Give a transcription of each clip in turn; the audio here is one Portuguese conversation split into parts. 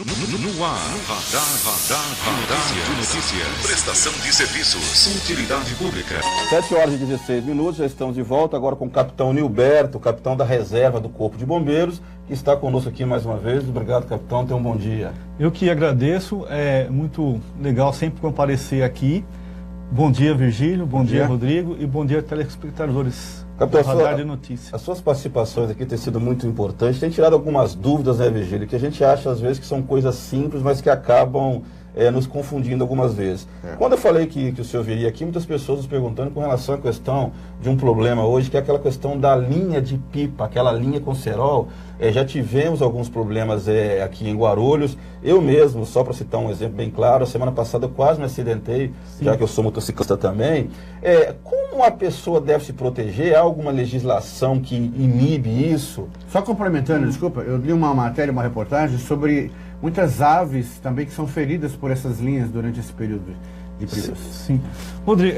No ar, Radar de Notícias. Prestação de serviços. Utilidade pública. 7h16, já estamos de volta agora com o capitão Nilberto, capitão da reserva do Corpo de Bombeiros, que está conosco aqui mais uma vez. Obrigado, capitão. Tenha um bom dia. Eu que agradeço. É muito legal sempre comparecer aqui. Bom dia, Virgílio. Bom dia, Rodrigo. E bom dia, telespectadores. Capitão, Radar de Notícias. As suas participações aqui têm sido muito importantes. Tem tirado algumas dúvidas, né, Virgílio? Que a gente acha, às vezes, que são coisas simples, mas que acabam nos confundindo algumas vezes. Quando eu falei que o senhor viria aqui, muitas pessoas nos perguntando com relação à questão de um problema hoje, que é aquela questão da linha de pipa, aquela linha com cerol. Já tivemos alguns problemas aqui em Guarulhos. Eu mesmo, só para citar um exemplo bem claro, a semana passada eu quase me acidentei, já que eu sou motociclista também. Como a pessoa deve se proteger? Há alguma legislação que inibe isso? Só complementando, desculpa, eu li uma matéria, uma reportagem sobre muitas aves também que são feridas por essas linhas durante esse período de privação. Sim. Rodrigo,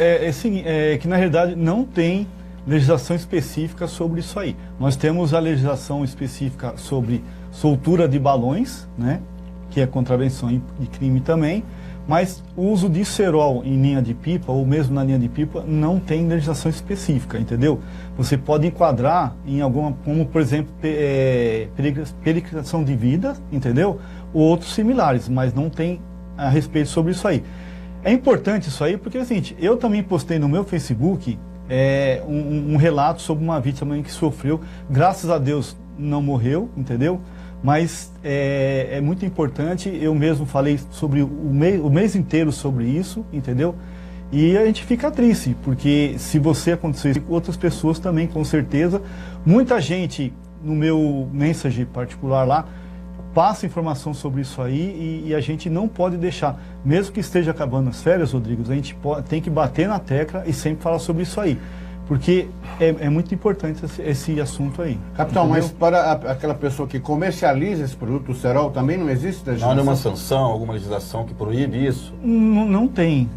que na realidade não tem legislação específica sobre isso aí. Nós temos a legislação específica sobre soltura de balões, né, que é contravenção de crime também, mas o uso de cerol em linha de pipa, ou mesmo na linha de pipa, não tem legislação específica, entendeu? Você pode enquadrar em alguma, como por exemplo, pericriação de vida, entendeu? Ou outros similares, mas não tem a respeito sobre isso aí. É importante isso aí, porque é o seguinte, eu também postei no meu Facebook um relato sobre uma vítima que sofreu, graças a Deus não morreu, entendeu? Mas é muito importante, eu mesmo falei sobre o mês inteiro sobre isso, entendeu? E a gente fica triste, porque se você acontecer isso com outras pessoas também, com certeza. Muita gente no meu message particular lá, passa informação sobre isso aí e a gente não pode deixar, mesmo que esteja acabando as férias, Rodrigo, a gente tem que bater na tecla e sempre falar sobre isso aí, porque é muito importante esse assunto aí. Capitão, entendeu? Mas para aquela pessoa que comercializa esse produto, o cerol, também não existe legislação? Não há nenhuma sanção, alguma legislação que proíbe isso? Não tem,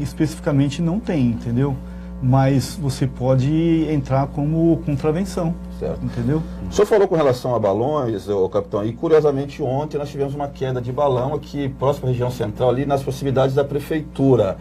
especificamente não tem, entendeu? Mas você pode entrar como contravenção, certo? Entendeu? O senhor falou com relação a balões, capitão, e curiosamente ontem nós tivemos uma queda de balão aqui próximo à região central, ali nas proximidades da prefeitura.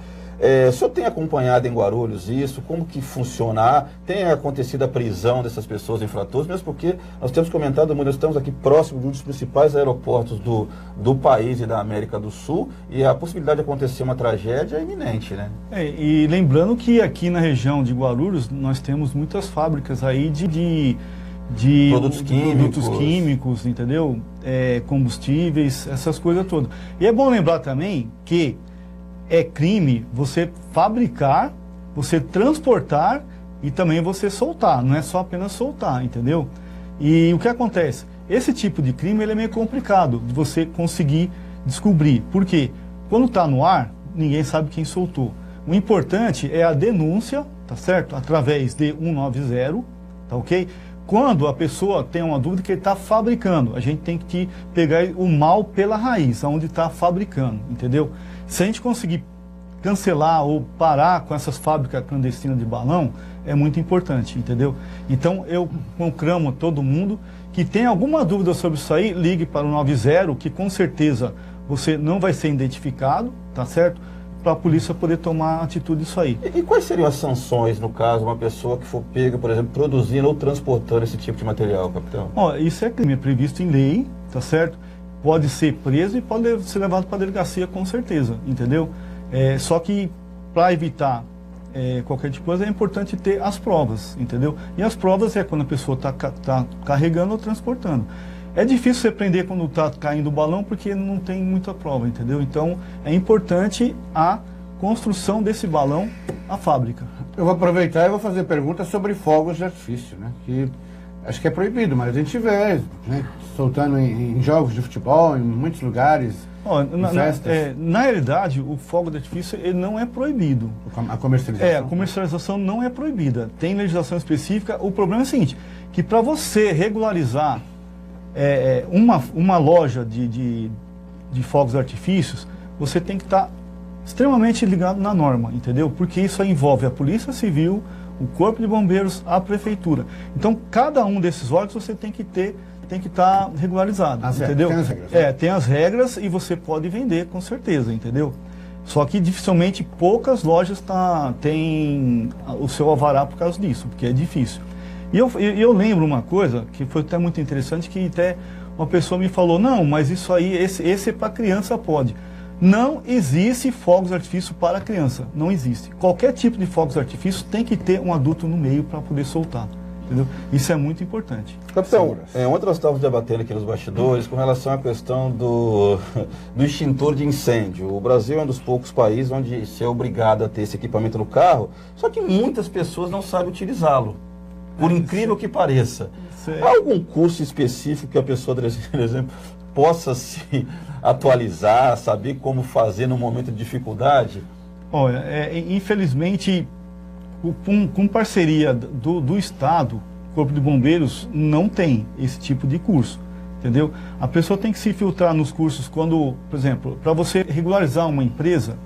O senhor tem acompanhado em Guarulhos isso? Como que funciona? Tem acontecido a prisão dessas pessoas infratores? Mesmo porque nós temos comentado muito, nós estamos aqui próximo de um dos principais aeroportos do país e da América do Sul, e a possibilidade de acontecer uma tragédia é iminente, né? E lembrando que aqui na região de Guarulhos nós temos muitas fábricas aí de produtos químicos, entendeu? Combustíveis, essas coisas todas. E é bom lembrar também que é crime você fabricar, você transportar e também você soltar, não é só apenas soltar, entendeu? E o que acontece? Esse tipo de crime ele é meio complicado de você conseguir descobrir, porque quando está no ar, ninguém sabe quem soltou. O importante é a denúncia, tá certo? Através de 190, tá ok? Quando a pessoa tem uma dúvida que ele está fabricando, a gente tem que pegar o mal pela raiz, aonde está fabricando, entendeu? Se a gente conseguir cancelar ou parar com essas fábricas clandestinas de balão, é muito importante, entendeu? Então eu conclamo a todo mundo que tem alguma dúvida sobre isso aí, ligue para o 90, que com certeza você não vai ser identificado, tá certo? Para a polícia poder tomar atitude disso aí. E quais seriam as sanções, no caso, uma pessoa que for pega, por exemplo, produzindo ou transportando esse tipo de material, capitão? Isso é crime, é previsto em lei, tá certo? Pode ser preso e pode ser levado para a delegacia, com certeza, entendeu? Só que, para evitar qualquer tipo de coisa, é importante ter as provas, entendeu? E as provas é quando a pessoa está carregando ou transportando. É difícil você prender quando está caindo o balão, porque não tem muita prova, entendeu? Então, é importante a construção desse balão, a fábrica. Eu vou aproveitar e vou fazer perguntas sobre fogos de artifício, né? Que acho que é proibido, mas a gente vê, né, soltando em jogos de futebol, em muitos lugares, em festas. Na realidade, o fogo de artifício ele não é proibido. A comercialização? A comercialização não é proibida. Tem legislação específica. O problema é o seguinte, que para você regularizar uma loja de fogos de artifícios, você tem que estar extremamente ligado na norma, entendeu? Porque isso envolve a Polícia Civil, o Corpo de Bombeiros, a Prefeitura. Então, cada um desses órgãos você tem que ter tem que estar regularizado, entendeu? Tem as regras, tem as regras e você pode vender com certeza, entendeu? Só que dificilmente poucas lojas têm o seu alvará por causa disso, porque é difícil. E eu lembro uma coisa que foi até muito interessante, que até uma pessoa me falou, não, mas isso aí, esse é para criança, pode. Não existe fogos de artifício para criança, não existe. Qualquer tipo de fogos de artifício tem que ter um adulto no meio para poder soltar. Entendeu? Isso é muito importante. Capitão, ontem nós estávamos debatendo aqui nos bastidores com relação à questão do extintor de incêndio. O Brasil é um dos poucos países onde se é obrigado a ter esse equipamento no carro, só que muitas pessoas não sabem utilizá-lo, por incrível que pareça. Há algum curso específico que a pessoa, por exemplo, possa se atualizar, saber como fazer no momento de dificuldade? Olha, infelizmente, com parceria do Estado, o Corpo de Bombeiros não tem esse tipo de curso, entendeu? A pessoa tem que se filtrar nos cursos quando, por exemplo, para você regularizar uma empresa,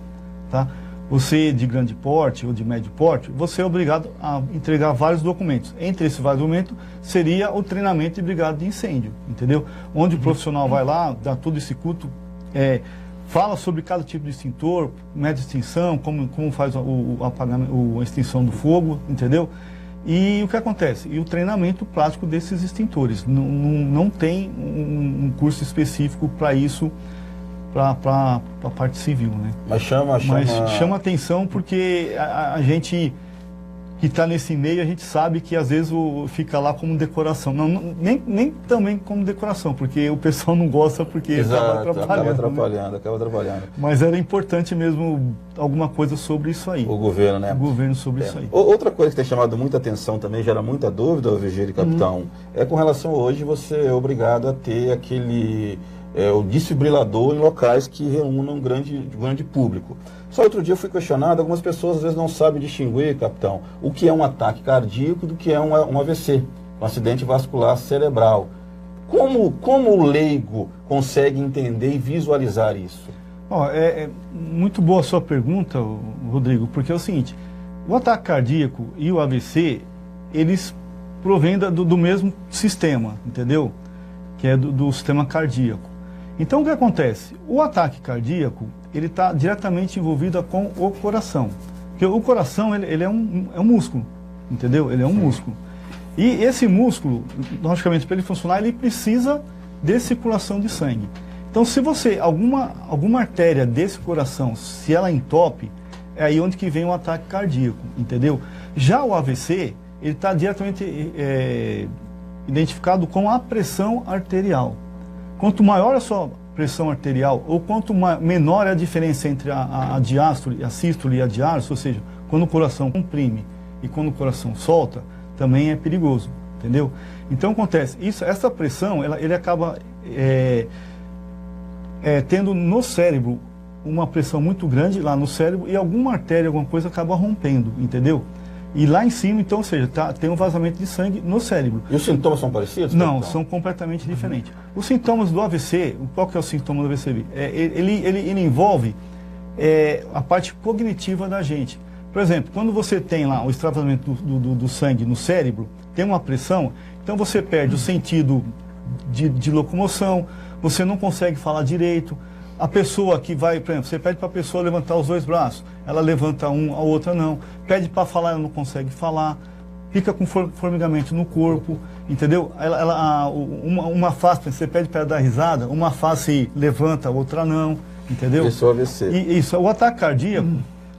tá? Você de grande porte ou de médio porte, você é obrigado a entregar vários documentos. Entre esses vários documentos seria o treinamento de brigada de incêndio, entendeu? Onde o profissional vai lá, dá todo esse culto, fala sobre cada tipo de extintor, mede extinção, como faz o apagamento, a extinção do fogo, entendeu? E o que acontece? E o treinamento prático desses extintores. Não tem um curso específico para isso, para a parte civil, né? Mas chama atenção porque a gente que está nesse meio, a gente sabe que às vezes fica lá como decoração. Nem também como decoração, porque o pessoal não gosta porque acaba atrapalhando. Mas era importante mesmo alguma coisa sobre isso aí. O governo, né? O governo sobre isso aí. Outra coisa que tem chamado muita atenção também, gera muita dúvida, Virgílio, capitão, é com relação hoje você é obrigado a ter o desfibrilador em locais que reúnam um grande público. Só outro dia eu fui questionado, algumas pessoas às vezes não sabem distinguir, capitão, o que é um ataque cardíaco do que é um AVC, um acidente vascular cerebral. Como o leigo consegue entender e visualizar isso? É muito boa a sua pergunta, Rodrigo, porque é o seguinte, o ataque cardíaco e o AVC, eles provêm do mesmo sistema, entendeu? Que é do sistema cardíaco. Então, o que acontece? O ataque cardíaco, ele está diretamente envolvido com o coração. Porque o coração, ele é um músculo, entendeu? Ele é um músculo. E esse músculo, logicamente, para ele funcionar, ele precisa de circulação de sangue. Então, se você, alguma artéria desse coração, se ela entope, é aí onde que vem o ataque cardíaco, entendeu? Já o AVC, ele está diretamente identificado com a pressão arterial. Quanto maior a sua pressão arterial, ou quanto menor é a diferença entre a diástole, a sístole e a diástole, ou seja, quando o coração comprime e quando o coração solta, também é perigoso, entendeu? Então acontece, essa pressão, ele acaba tendo no cérebro uma pressão muito grande lá no cérebro e alguma artéria, alguma coisa acaba rompendo, entendeu? E lá em cima, então, ou seja, tem um vazamento de sangue no cérebro. E os sintomas são parecidos? Não, são completamente diferentes. Os sintomas do AVC, qual que é o sintoma do AVC? Ele envolve a parte cognitiva da gente. Por exemplo, quando você tem lá o extravasamento do sangue no cérebro, tem uma pressão, então você perde o sentido de locomoção, você não consegue falar direito. A pessoa que vai, por exemplo, você pede para a pessoa levantar os dois braços, ela levanta um, a outra não. Pede para falar, ela não consegue falar. Fica com formigamento no corpo, entendeu? Uma face, você pede para ela dar risada, uma face levanta, a outra não, entendeu? Isso é o AVC. Isso, o ataque cardíaco,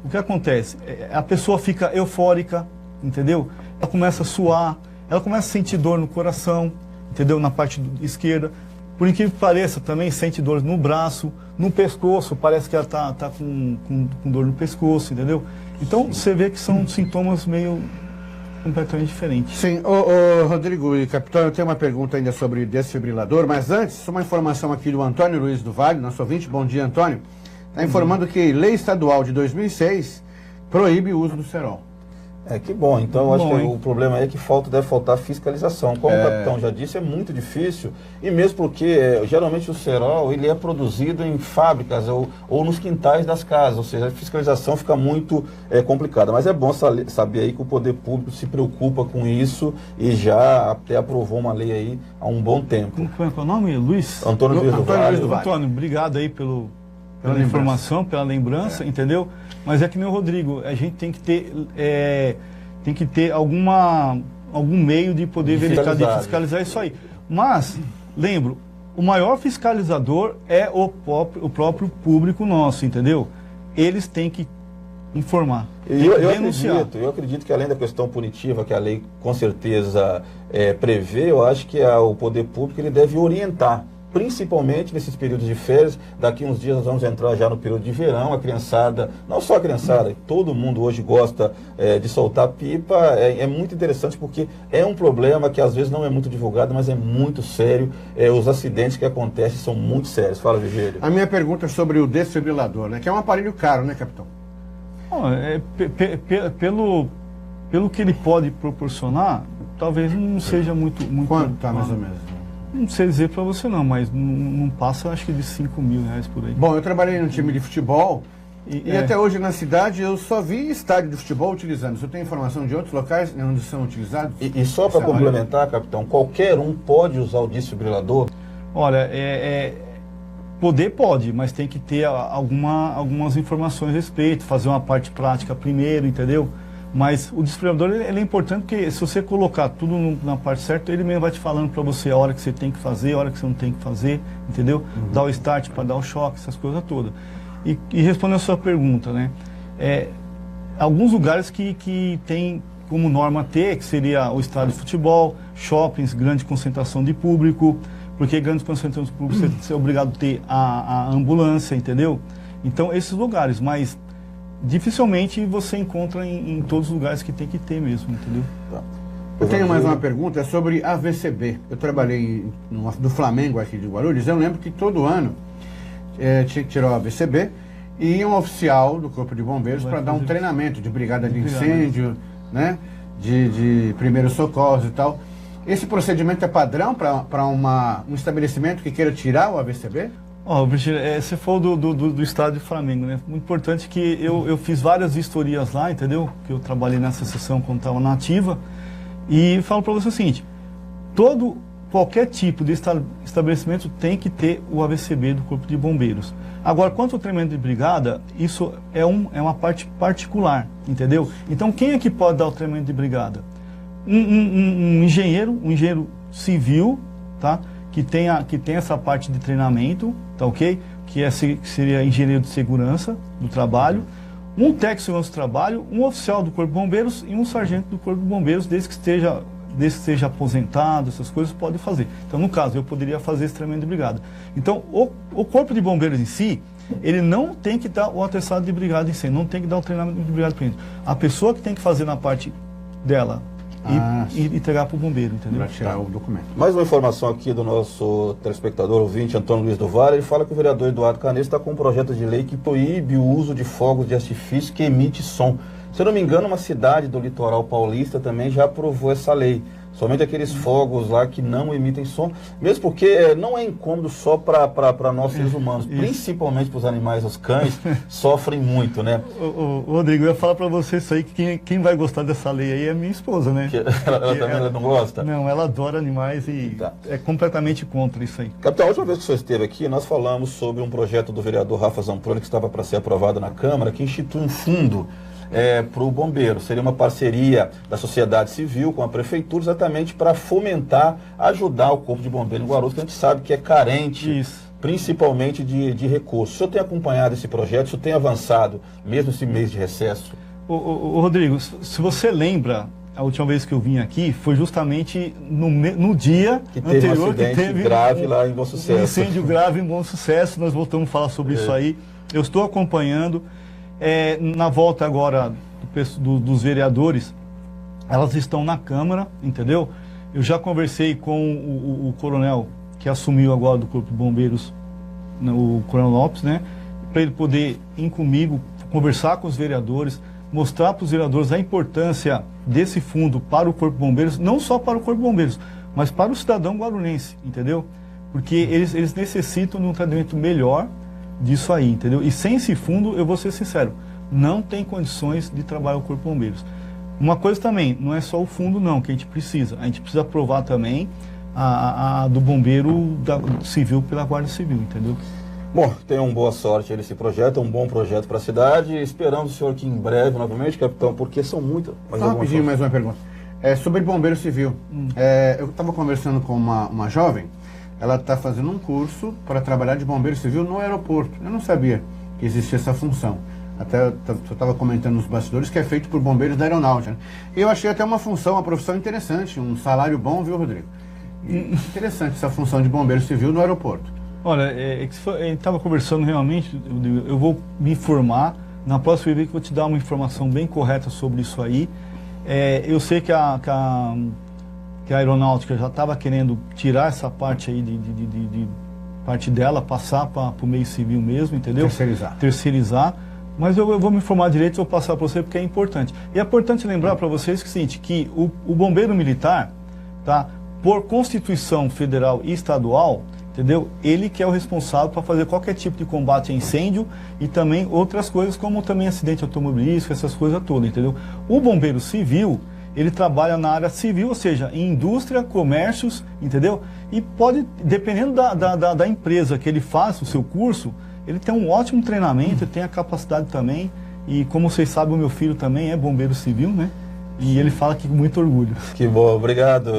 o que acontece? A pessoa fica eufórica, entendeu? Ela começa a suar, ela começa a sentir dor no coração, entendeu? Na parte esquerda. Por incrível que pareça, também sente dor no braço, no pescoço, parece que ela tá com dor no pescoço, entendeu? Então, você vê que são sintomas meio completamente diferentes. Sim, Rodrigo e capitão, eu tenho uma pergunta ainda sobre desfibrilador, mas antes, uma informação aqui do Antônio Luiz do Vale, nosso ouvinte. Bom dia, Antônio. Está informando que lei estadual de 2006 proíbe o uso do cerol. Que bom. Então, eu acho que o problema é que deve faltar fiscalização. Como o capitão já disse, é muito difícil. E mesmo porque, geralmente, o cerol ele é produzido em fábricas ou nos quintais das casas. Ou seja, a fiscalização fica muito complicada. Mas é bom saber aí que o poder público se preocupa com isso e já até aprovou uma lei aí há um bom tempo. Como é o nome? Luiz? Antônio Luiz do Vale. Antônio, obrigado aí pela informação, pela lembrança, entendeu? Mas é que nem o Rodrigo, a gente tem que ter algum meio de poder verificar, de fiscalizar isso aí. Mas, lembro, o maior fiscalizador é o próprio público nosso, entendeu? Eles têm que informar, denunciar. Eu acredito que além da questão punitiva que a lei com certeza prevê, eu acho que o poder público ele deve orientar, principalmente nesses períodos de férias. Daqui uns dias nós vamos entrar já no período de verão, a criançada, não só a criançada, todo mundo hoje gosta de soltar pipa, é muito interessante porque é um problema que às vezes não é muito divulgado, mas é muito sério, os acidentes que acontecem são muito sérios. Fala, Vigílio. A minha pergunta é sobre o desfibrilador, né, que é um aparelho caro, né, capitão? Pelo que ele pode proporcionar, talvez não seja muito... Quanto está mais ou menos? Não sei dizer para você não, mas não passa, acho que de R$5.000 por aí. Bom, eu trabalhei no time de futebol e até hoje na cidade eu só vi estádio de futebol utilizando. Você tem informação de outros locais onde são utilizados? E só para complementar, capitão, qualquer um pode usar o desfibrilador? Olha, poder pode, mas tem que ter algumas informações a respeito, fazer uma parte prática primeiro, entendeu? Mas o desfibrilador ele é importante porque se você colocar tudo na parte certa, ele mesmo vai te falando para você a hora que você tem que fazer, a hora que você não tem que fazer, entendeu? Dar o start para dar o choque, essas coisas todas. E respondendo a sua pergunta, né? Alguns lugares que tem como norma ter, que seria o estádio de futebol, shoppings, grande concentração de público, porque grande concentração de público você é obrigado a ter a ambulância, entendeu? Então, esses lugares, mas dificilmente você encontra em todos os lugares que tem que ter mesmo, entendeu? Eu tenho mais uma pergunta, é sobre a AVCB. Eu trabalhei no Flamengo aqui de Guarulhos, eu lembro que todo ano tinha que tirar o AVCB e ia um oficial do Corpo de Bombeiros para dar um treinamento de brigada de incêndio, né? De primeiros socorros e tal. Esse procedimento é padrão para um estabelecimento que queira tirar o AVCB? Você falou do estádio do Flamengo, né? Muito importante que eu fiz várias vistorias lá, entendeu? Que eu trabalhei nessa sessão quando estava na ativa. E falo para você o seguinte, qualquer tipo de estabelecimento tem que ter o AVCB do Corpo de Bombeiros. Agora, quanto ao treinamento de brigada, isso é uma parte particular, entendeu? Então, quem é que pode dar o treinamento de brigada? Um engenheiro civil, tá? Que tem essa parte de treinamento, tá ok? Que seria engenheiro de segurança do trabalho, um técnico de segurança do trabalho, um oficial do Corpo de Bombeiros e um sargento do Corpo de Bombeiros, desde que esteja aposentado, essas coisas, pode fazer. Então, no caso, eu poderia fazer esse treinamento de brigada. Então, o Corpo de Bombeiros em si, ele não tem que dar o atestado de brigada em si, não tem que dar o treinamento de brigada para ele. A pessoa que tem que fazer na parte dela, e entregar para o bombeiro, entendeu? Para tirar o documento. Mais uma informação aqui do nosso telespectador ouvinte, Antônio Luiz do Vale. Ele fala que o vereador Eduardo Canesso está com um projeto de lei que proíbe o uso de fogos de artifício que emite som. Se eu não me engano, uma cidade do litoral paulista também já aprovou essa lei. Somente aqueles fogos lá que não emitem som, mesmo porque não é incômodo só para nós seres humanos, principalmente para os animais, os cães, sofrem muito, né? Rodrigo, eu ia falar para você isso aí, que quem vai gostar dessa lei aí é minha esposa, né? Ela não gosta? Não, ela adora animais e é completamente contra isso aí. Capitão, a última vez que o senhor esteve aqui, nós falamos sobre um projeto do vereador Rafa Zamproni que estava para ser aprovado na Câmara, que institui um fundo para o bombeiro. Seria uma parceria da sociedade civil com a prefeitura, exatamente para fomentar, ajudar o Corpo de Bombeiro em Guarulhos, que a gente sabe que é carente, principalmente de recursos. O senhor tem acompanhado esse projeto, o senhor tem avançado, mesmo esse mês de recesso? Rodrigo, se você lembra, a última vez que eu vim aqui foi justamente no dia que teve anterior, um acidente que teve grave lá em Bom Sucesso. Um incêndio grave em Bom Sucesso, nós voltamos a falar sobre isso aí. Eu estou acompanhando. Na volta agora dos vereadores, elas estão na Câmara, entendeu? Eu já conversei com o coronel que assumiu agora do Corpo de Bombeiros, o Coronel Lopes, né? Para ele poder ir comigo, conversar com os vereadores, mostrar para os vereadores a importância desse fundo para o Corpo de Bombeiros, não só para o Corpo de Bombeiros, mas para o cidadão guarulhense, entendeu? Porque eles necessitam de um tratamento melhor disso aí, entendeu? E sem esse fundo, eu vou ser sincero, não tem condições de trabalhar o Corpo de Bombeiros. Uma coisa também, não é só o fundo não que a gente precisa aprovar também a do bombeiro civil pela Guarda Civil, entendeu? Bom, tenham boa sorte nesse projeto, é um bom projeto para a cidade. Esperamos o senhor que em breve, novamente, capitão, porque são muitas. Rapidinho, mais uma pergunta. Sobre bombeiro civil. Eu estava conversando com uma jovem, ela está fazendo um curso para trabalhar de bombeiro civil no aeroporto. Eu não sabia que existia essa função. Até eu estava comentando nos bastidores que é feito por bombeiros da aeronáutica. Né? Eu achei até uma função, uma profissão interessante, um salário bom, viu, Rodrigo? Interessante essa função de bombeiro civil no aeroporto. Olha, a gente estava conversando realmente, eu vou me informar, na próxima vez que eu vou te dar uma informação bem correta sobre isso aí. Eu sei que a aeronáutica já estava querendo tirar essa parte aí de parte dela, passar para o meio civil mesmo, entendeu? Terceirizar. Mas eu vou me informar direito e vou passar para você porque é importante. E é importante lembrar para vocês que, seguinte, que o bombeiro militar, tá, por Constituição Federal e Estadual, entendeu? Ele que é o responsável para fazer qualquer tipo de combate a incêndio e também outras coisas, como também acidente automobilístico, essas coisas todas, entendeu? O bombeiro civil, ele trabalha na área civil, ou seja, em indústria, comércios, entendeu? E pode, dependendo da empresa que ele faz o seu curso, ele tem um ótimo treinamento, tem a capacidade também, e como vocês sabem, o meu filho também é bombeiro civil, né? E ele fala aqui com muito orgulho. Que bom, obrigado,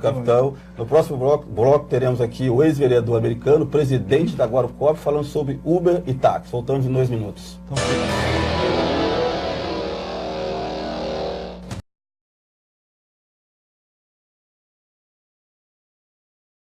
capitão. No próximo bloco teremos aqui o ex-vereador americano, presidente da Guaracop, falando sobre Uber e táxi. Voltamos em 2 minutos. Então,